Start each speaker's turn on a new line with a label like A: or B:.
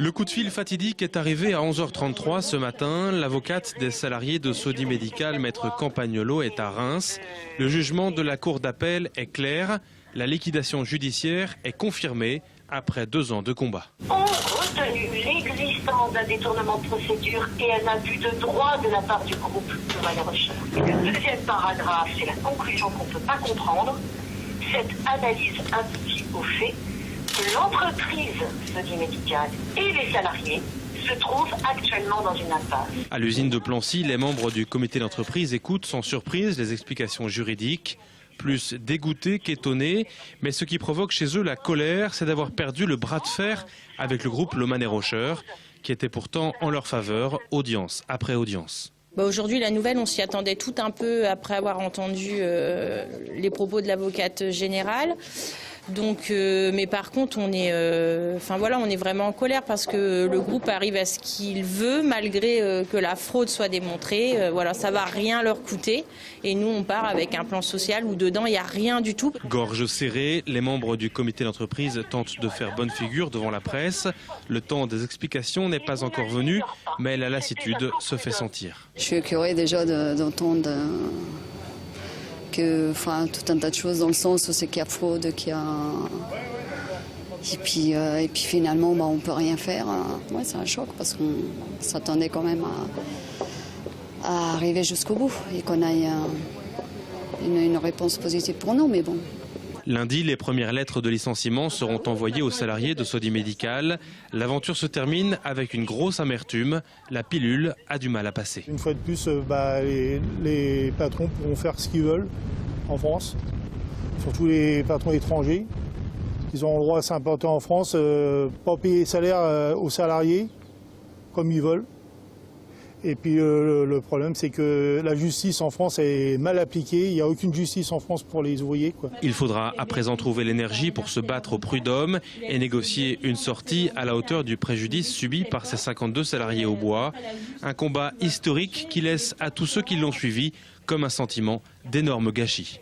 A: Le coup de fil fatidique est arrivé à 11h33 ce matin. L'avocate des salariés de Sodi Médical, Maître Campagnolo, est à Reims. Le jugement de la Cour d'appel est clair. La liquidation judiciaire est confirmée après 2 ans de combat.
B: Ont retenu l'existence d'un détournement de procédure et un abus de droit de la part du groupe Loman & Rocher. Le deuxième paragraphe, c'est la conclusion qu'on ne peut pas comprendre. Cette analyse aboutit au fait que l'entreprise Sodi Médical et les salariés se trouvent actuellement dans une impasse.
A: À l'usine de Plancy, les membres du comité d'entreprise écoutent sans surprise les explications juridiques. Plus dégoûtés qu'étonnés, mais ce qui provoque chez eux la colère, c'est d'avoir perdu le bras de fer avec le groupe Loman & Rocher, qui était pourtant en leur faveur, audience après audience.
C: Aujourd'hui, la nouvelle, on s'y attendait tout un peu après avoir entendu les propos de l'avocate générale. Donc, mais par contre, on est vraiment en colère parce que le groupe arrive à ce qu'il veut, malgré que la fraude soit démontrée. Ça va rien leur coûter. Et nous, on part avec un plan social où dedans, il n'y a rien du tout.
A: Gorge serrée, les membres du comité d'entreprise tentent de faire bonne figure devant la presse. Le temps des explications n'est pas encore venu, mais la lassitude se fait sentir.
D: Je suis écœurée déjà d'entendre tout un tas de choses dans le sens où c'est qu'il y a fraude, qu'il y a... Et puis finalement, on ne peut rien faire. Ouais, c'est un choc parce qu'on s'attendait quand même à arriver jusqu'au bout et qu'on ait une réponse positive pour nous, mais bon.
A: Lundi, les premières lettres de licenciement seront envoyées aux salariés de Sodi Médical. L'aventure se termine avec une grosse amertume. La pilule a du mal à passer.
E: Une fois de plus, les patrons pourront faire ce qu'ils veulent en France, surtout les patrons étrangers. Ils ont le droit à s'implanter en France, pas payer salaire aux salariés comme ils veulent. Et puis le problème, c'est que la justice en France est mal appliquée. Il n'y a aucune justice en France pour les ouvriers, quoi.
A: Il faudra à présent trouver l'énergie pour se battre au prud'homme et négocier une sortie à la hauteur du préjudice subi par ces 52 salariés au bois. Un combat historique qui laisse à tous ceux qui l'ont suivi comme un sentiment d'énorme gâchis.